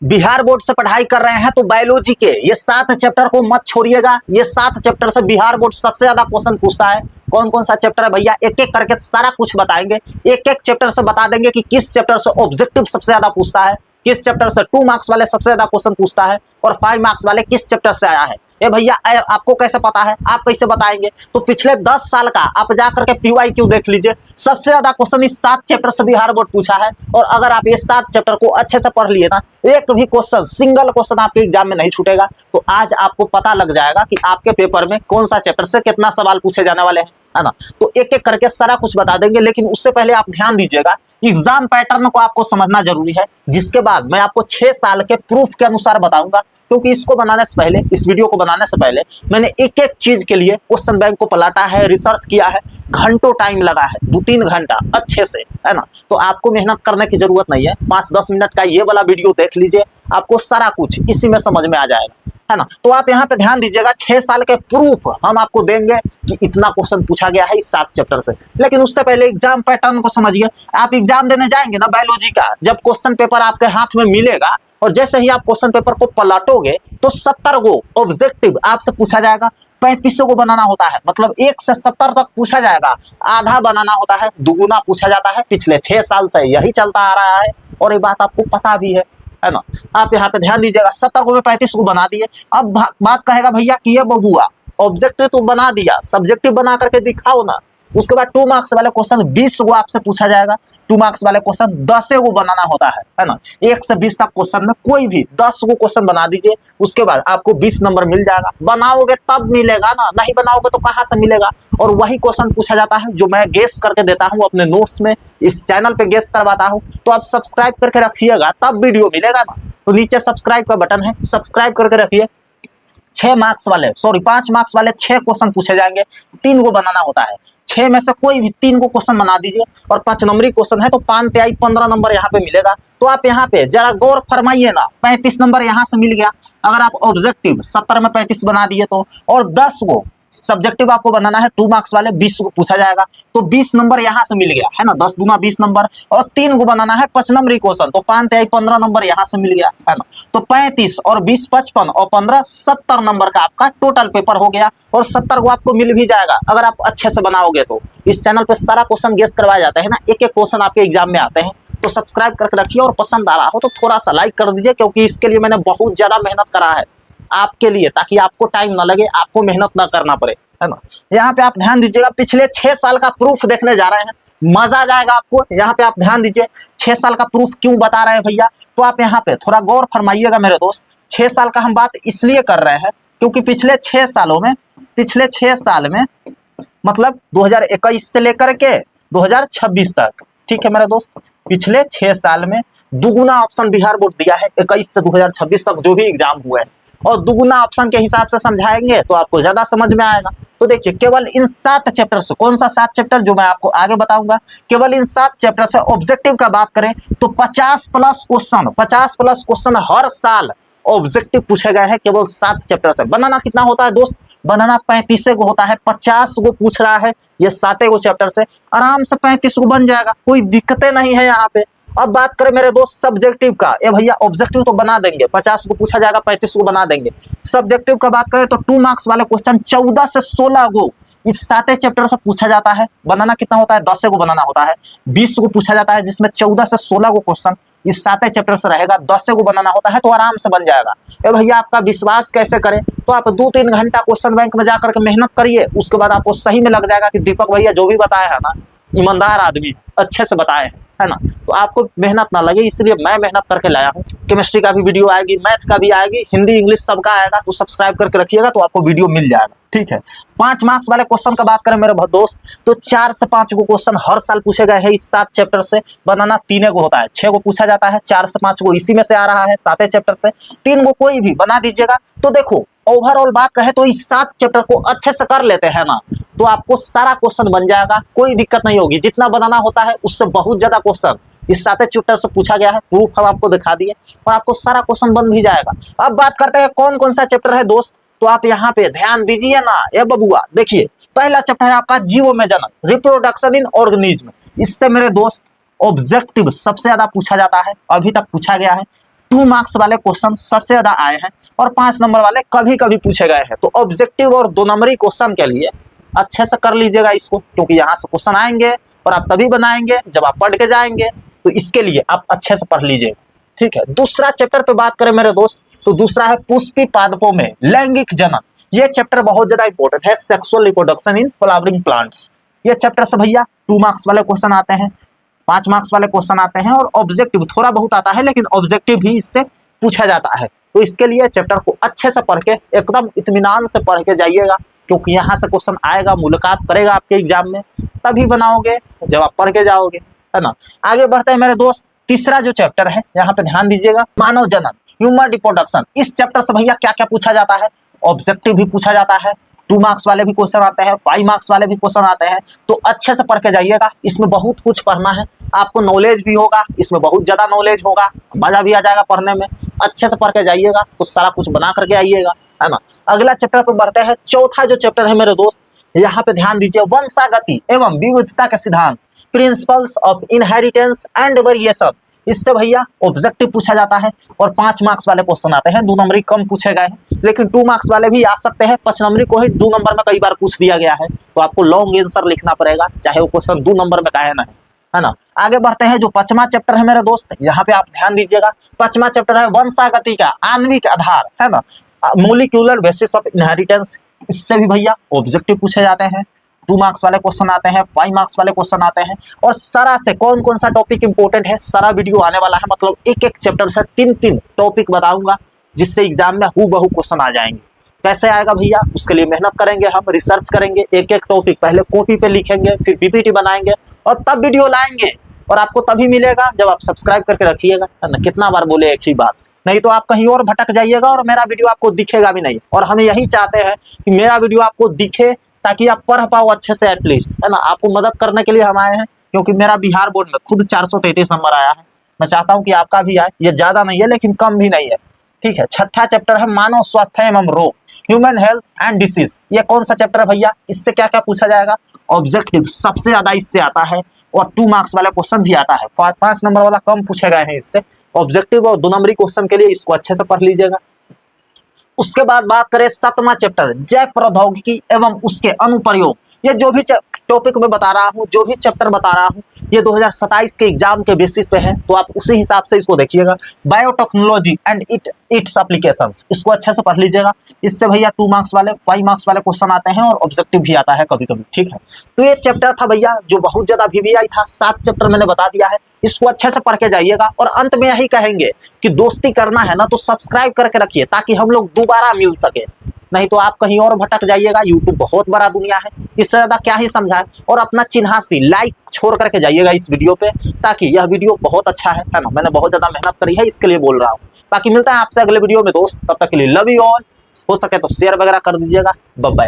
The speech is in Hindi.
बिहार बोर्ड से पढ़ाई कर रहे हैं तो बायोलॉजी के ये 7 चैप्टर को मत छोड़िएगा। ये 7 चैप्टर से बिहार बोर्ड सबसे ज्यादा क्वेश्चन पूछता है। कौन कौन सा चैप्टर है भैया, एक एक करके सारा कुछ बताएंगे। एक एक चैप्टर से बता देंगे कि किस चैप्टर से ऑब्जेक्टिव सबसे ज्यादा पूछता है, किस चैप्टर से 2 मार्क्स वाले सबसे ज्यादा क्वेश्चन पूछता है और 5 मार्क्स वाले किस चैप्टर से आया है। ये भैया आपको कैसे पता है, आप कैसे बताएंगे? तो पिछले 10 साल का आप जाकर के PYQ देख लीजिए, सबसे ज्यादा क्वेश्चन इस 7 चैप्टर से बिहार बोर्ड पूछा है। और अगर आप ये 7 चैप्टर को अच्छे से पढ़ लिए ना, एक भी क्वेश्चन, सिंगल क्वेश्चन आपके एग्जाम में नहीं छूटेगा। तो आज आपको पता लग जाएगा कि आपके पेपर में कौन सा चैप्टर से कितना सवाल पूछे जाने वाले हैं, है ना। तो एक एक करके सारा कुछ बता देंगे, लेकिन उससे पहले आप ध्यान दीजिएगा, एग्जाम पैटर्न को आपको समझना जरूरी है। जिसके बाद मैं आपको 6 साल के प्रूफ के अनुसार बताऊंगा, क्योंकि इसको बनाने से पहले, इस वीडियो को बनाने से पहले मैंने एक एक चीज के लिए क्वेश्चन बैंक को पलटा है, रिसर्च किया है, घंटों टाइम लगा है, 2-3 घंटा अच्छे से, है ना। तो आपको मेहनत करने की जरूरत नहीं है, 5-10 मिनट का ये वाला वीडियो देख लीजिए, आपको सारा कुछ इसी में समझ में आ जाएगा, है ना। तो आप यहाँ पे ध्यान दीजिएगा, 6 साल के प्रूफ हम आपको देंगे कि इतना क्वेश्चन पूछा गया है इस 7 चैप्टर से। लेकिन उससे पहले एग्जाम पैटर्न को समझिए। आप एग्जाम देने जाएंगे ना बायोलॉजी का, जब क्वेश्चन पेपर आपके हाथ में मिलेगा और जैसे ही आप क्वेश्चन पेपर को पलटोगे तो 70 गो ऑब्जेक्टिव आपसे पूछा जाएगा। 3500 को बनाना होता है, मतलब 1 से 70 तक पूछा जाएगा। आधा बनाना होता है, दुगुना पूछा जाता है। पिछले 6 साल से यही चलता आ रहा है और ये बात आपको पता भी है ना। आप यहाँ पे ध्यान दीजिएगा, 70 को में 35 को बना दिए। अब बात कहेगा भैया कि ये बबुआ ऑब्जेक्टिव तो बना दिया, सब्जेक्टिव बना करके दिखाओ ना। उसके बाद 2 मार्क्स वाले क्वेश्चन 20 को आपसे पूछा जाएगा। 2 मार्क्स वाले क्वेश्चन 10 को बनाना होता है ना। 1 से 20 तक क्वेश्चन में कोई भी 10 को क्वेश्चन बना दीजिए, उसके बाद आपको 20 नंबर मिल जाएगा। बनाओगे तब मिलेगा ना, नहीं बनाओगे तो कहाँ से मिलेगा। और वही क्वेश्चन पूछा जाता है जो मैं गेस करके देता हूँ अपने नोट्स में, इस चैनल पे गेस करवाता हूँ। तो आप सब्सक्राइब करके रखिएगा, तब वीडियो मिलेगा ना। तो नीचे सब्सक्राइब का बटन है, सब्सक्राइब करके रखिए। 5 मार्क्स वाले 6 क्वेश्चन पूछे जाएंगे, 3 को बनाना होता है। 6 में से कोई भी 3 को क्वेश्चन बना दीजिए और 5 नंबरी क्वेश्चन है तो 5 तिहाई 15 नंबर यहाँ पे मिलेगा। तो आप यहाँ पे जरा गौर फरमाइए ना, 35 नंबर यहाँ से मिल गया। अगर आप ऑब्जेक्टिव 70 में 35 बना दिए तो, और 10 को सब्जेक्टिव आपको बनाना है 2 मार्क्स वाले, 20 को पूछा जाएगा तो 20 नंबर यहाँ से मिल गया, है ना। 10 दूना 20 नंबर, और 3 को बनाना है 5 नंबरी क्वेश्चन तो 5 तिहाई 15 नंबर यहाँ से मिल गया, है ना। तो 35 और 20 55 और 15 70 नंबर का आपका टोटल पेपर हो गया। और 70 को आपको मिल भी जाएगा अगर आप अच्छे से बनाओगे तो। इस चैनल पे सारा क्वेश्चन गेस करवाया जाता है ना, एक एक क्वेश्चन आपके एग्जाम में आते हैं। तो सब्सक्राइब करके रखिए, और पसंद आ रहा हो तो थोड़ा सा लाइक कर दीजिए, क्योंकि इसके लिए मैंने बहुत ज्यादा मेहनत करा है आपके लिए, ताकि आपको टाइम ना लगे, आपको मेहनत ना करना पड़े, है ना। यहाँ पे आप ध्यान दीजिएगा, पिछले 6 साल का प्रूफ देखने जा रहे हैं, मजा आ जाएगा आपको। यहाँ पे आप ध्यान दीजिए, 6 साल का प्रूफ क्यों बता रहे हैं भैया, तो आप यहाँ पे थोड़ा गौर फरमाइएगा मेरे दोस्त। 6 साल का हम बात इसलिए कर रहे हैं क्योंकि पिछले 6 साल में मतलब 2021 से लेकर के 2026 तक, ठीक है मेरे दोस्त, पिछले 6 साल में दुगुना ऑप्शन बिहार बोर्ड दिया है। 21 से 2026 तक जो भी एग्जाम हुए हैं, और दुगुना ऑप्शन के हिसाब से समझाएंगे तो आपको ज्यादा समझ में आएगा। तो देखिए, केवल इन 7 चैप्टर से, कौन सा 7 चैप्टर जो मैं आपको आगे बताऊंगा, केवल इन 7 चैप्टर से ऑब्जेक्टिव का बात करें तो 50 प्लस क्वेश्चन हर साल ऑब्जेक्टिव पूछे गए हैं केवल 7 चैप्टर से। बनाना कितना होता है दोस्त, बनाना 35 को होता है, 50 को पूछ रहा है ये 7 को चैप्टर से, आराम से 35 को बन जाएगा, कोई दिक्कतें नहीं है यहाँ पे। अब बात करें मेरे दोस्त सब्जेक्टिव का, ये भैया ऑब्जेक्टिव तो बना देंगे, 50 को पूछा जाएगा, 35 को बना देंगे। सब्जेक्टिव का बात करें तो 2 मार्क्स वाले क्वेश्चन 14 से 16 को इस 7 चैप्टर से पूछा जाता है। बनाना कितना होता है, 10 को बनाना होता है। 20 को पूछा जाता है, जिसमें 14 से 16 को क्वेश्चन इस 7 चैप्टर से रहेगा। 10 को बनाना होता है तो आराम से बन जाएगा। ए भैया, आपका विश्वास कैसे करें, तो आप 2-3 घंटा क्वेश्चन बैंक में जाकर के मेहनत करिए, उसके बाद आपको सही में लग जाएगा कि दीपक भैया जो भी बताया है ना, ईमानदार आदमी, अच्छे से बताए हैं, है ना। तो आपको मेहनत ना लगे, इसलिए मैं मेहनत करके लाया हूँ। केमिस्ट्री का भी वीडियो आएगी, मैथ का भी आएगी, हिंदी इंग्लिश सबका आएगा। तो सब्सक्राइब करके रखिएगा तो आपको वीडियो मिल जाएगा, ठीक है। 5 मार्क्स वाले क्वेश्चन का बात करें मेरे दोस्त, तो 4 से 5 को क्वेश्चन हर साल पूछे गए हैं इस 7 चैप्टर से। बनाना 3 को होता है, 6 को पूछा जाता है, 4 से 5 को इसी में से आ रहा है 7 चैप्टर से। 3 को कोई भी बना दीजिएगा। तो देखो, ओवरऑल बात कहे तो इस 7 चैप्टर को अच्छे से कर लेते हैं ना, तो आपको सारा क्वेश्चन बन जाएगा, कोई दिक्कत नहीं होगी। जितना बनाना होता है उससे बहुत ज्यादा क्वेश्चन इस 7 चैप्टर से पूछा गया है, प्रूफ हम आपको दिखा दिए, और आपको सारा क्वेश्चन बन भी जाएगा। अब बात करते हैं कौन कौन सा चैप्टर है दोस्त, तो आप यहाँ पे ध्यान दीजिए ना, ये बबुआ देखिए, पहला चैप्टर है आपका जीवो में जनन, रिप्रोडक्शन इन ऑर्गेनिज्म। इससे मेरे दोस्त ऑब्जेक्टिव सबसे ज्यादा पूछा जाता है, अभी तक पूछा गया है। 2 मार्क्स वाले क्वेश्चन सबसे ज्यादा आए हैं और 5 नंबर वाले कभी कभी पूछे गए हैं। तो ऑब्जेक्टिव और 2 नंबरी क्वेश्चन के लिए अच्छे से कर लीजिएगा इसको, क्योंकि यहाँ से क्वेश्चन आएंगे और आप तभी बनाएंगे जब आप पढ़ के जाएंगे। तो इसके लिए आप अच्छे से पढ़ लीजिएगा, ठीक है। दूसरा चैप्टर पे बात करें मेरे दोस्त, तो दूसरा है पुष्पी पादपों में लैंगिक जनन। ये चैप्टर बहुत ज्यादा इंपॉर्टेंट है, sexual reproduction in flowering plants. ये चैप्टर से भैया 2 मार्क्स वाले क्वेश्चन आते हैं, 5 मार्क्स वाले क्वेश्चन आते हैं और ऑब्जेक्टिव थोड़ा बहुत आता है, लेकिन ऑब्जेक्टिव भी इससे पूछा जाता है। तो इसके लिए चैप्टर को अच्छे से पढ़ के एकदम इत्मीनान से पढ़ के जाइएगा, क्योंकि यहाँ से क्वेश्चन आएगा, मुलाकात करेगा आपके एग्जाम में, तभी बनाओगे जब आप पढ़ के जाओगे, है ना। आगे बढ़ते हैं मेरे दोस्त, तीसरा जो चैप्टर है यहाँ पे ध्यान दीजिएगा, मानव जनन, ह्यूमन रिप्रोडक्शन। इस चैप्टर से भैया क्या क्या पूछा जाता है, ऑब्जेक्टिव भी पूछा जाता है, 2 मार्क्स वाले भी क्वेश्चन आते हैं, 5 मार्क्स वाले भी क्वेश्चन आते हैं। तो अच्छे से पढ़ के जाइएगा, इसमें बहुत कुछ पढ़ना है, आपको नॉलेज भी होगा, इसमें बहुत ज्यादा नॉलेज होगा, मजा भी आ जाएगा पढ़ने में। अच्छे से पढ़ के जाइएगा तो सारा कुछ बना करके आइएगा, है ना। अगला चैप्टर पर बढ़ते हैं, चौथा जो चैप्टर है मेरे दोस्त, यहाँ पे ध्यान दीजिए, वंशागति एवं विविधता के सिद्धांत, principles of inheritance and variation. इससे भैया ऑब्जेक्टिव पूछा जाता है और 5 मार्क्स वाले क्वेश्चन आते हैं, 2 नंबरी कम पूछे गए हैं, लेकिन 2 मार्क्स वाले भी आ सकते हैं। 5 नंबरी को ही 2 नंबर में कई बार पूछ दिया गया है, तो आपको लॉन्ग आंसर लिखना पड़ेगा, चाहे वो क्वेश्चन 2 नंबर में काहे ना है ना। आगे बढ़ते हैं, जो 5वां चैप्टर है मेरे दोस्त, यहाँ पे आप ध्यान दीजिएगा, 5वां चैप्टर है वंशागति का आणविक आधार, है ना, मोलिक्यूलर बेसिस ऑफ इनहेरिटेंस। इससे भी भैया ऑब्जेक्टिव पूछे जाते हैं, 2 मार्क्स वाले क्वेश्चन आते हैं, 5 मार्क्स वाले क्वेश्चन आते हैं। और सारा से कौन कौन सा टॉपिक इंपॉर्टेंट है, सारा वीडियो आने वाला है, मतलब एक एक चैप्टर से 3-3 टॉपिक बताऊंगा, जिससे एग्जाम में हूबहू क्वेश्चन आ जाएंगे। कैसे आएगा भैया, उसके लिए मेहनत करेंगे, हम रिसर्च करेंगे, एक एक टॉपिक पहले कॉपी पे लिखेंगे, फिर पीपीटी बनाएंगे और तब वीडियो लाएंगे। और आपको तभी मिलेगा जब आप सब्सक्राइब करके रखिएगा, है ना। कितना बार बोले एक ही बात, नहीं तो आप कहीं और भटक जाइएगा और मेरा वीडियो आपको दिखेगा भी नहीं। और हम यही चाहते हैं कि मेरा वीडियो आपको दिखे, ताकि आप पढ़ पाओ अच्छे से एटलीस्ट, है ना। आपको मदद करने के लिए हम आए हैं, क्योंकि मेरा बिहार बोर्ड में खुद 433 नंबर आया है। मैं चाहता हूं कि आपका भी आए, ये ज्यादा नहीं है लेकिन कम भी नहीं है, ठीक है। 6ठा चैप्टर है मानव स्वास्थ्य एवं रोग, ह्यूमन हेल्थ एंड डिसीज। ये कौन सा चैप्टर है भैया, इससे क्या क्या पूछा जाएगा, ऑब्जेक्टिव सबसे ज्यादा इससे आता है और 2 मार्क्स वाला क्वेश्चन भी आता है, 5 नंबर वाला कम पूछे गए हैं इससे। ऑब्जेक्टिव और 2 नंबरी क्वेश्चन के लिए इसको अच्छे से पढ़ लीजिएगा। उसके बाद बात करें 7वां चैप्टर, जैव प्रौद्योगिकी एवं उसके अनुप्रयोग। ये जो भी टॉपिक मैं बता रहा हूँ, जो भी चैप्टर बता रहा हूँ, ये 2027 के एग्जाम के बेसिस पे है, तो आप उसी हिसाब से इसको देखिएगा। बायोटेक्नोलॉजी एंड इट्स एप्लीकेशंस, इसको अच्छे से पढ़ लीजिएगा। इससे भैया 2 मार्क्स वाले 5 मार्क्स वाले क्वेश्चन आते हैं और ऑब्जेक्टिव भी आता है कभी कभी, ठीक है। तो ये चैप्टर था भैया जो बहुत ज्यादा VVI था, 7 चैप्टर मैंने बता दिया है, इसको अच्छे से पढ़ के जाइएगा। और अंत में यही कहेंगे कि दोस्ती करना है ना तो सब्सक्राइब करके रखिए, ताकि हम लोग दोबारा मिल सके, नहीं तो आप कहीं और भटक जाइएगा। यूट्यूब बहुत बड़ा दुनिया है, इससे ज्यादा क्या ही समझाए। और अपना चिन्हासी लाइक छोड़ करके जाइएगा इस वीडियो पे, ताकि यह वीडियो बहुत अच्छा है ना। मैंने बहुत ज्यादा मेहनत करी है, इसके लिए बोल रहा हूँ। बाकी मिलता है आपसे अगले वीडियो में दोस्त, तब तक के लिए लव यू ऑल। हो सके तो शेयर वगैरह कर दीजिएगा। Bye bye.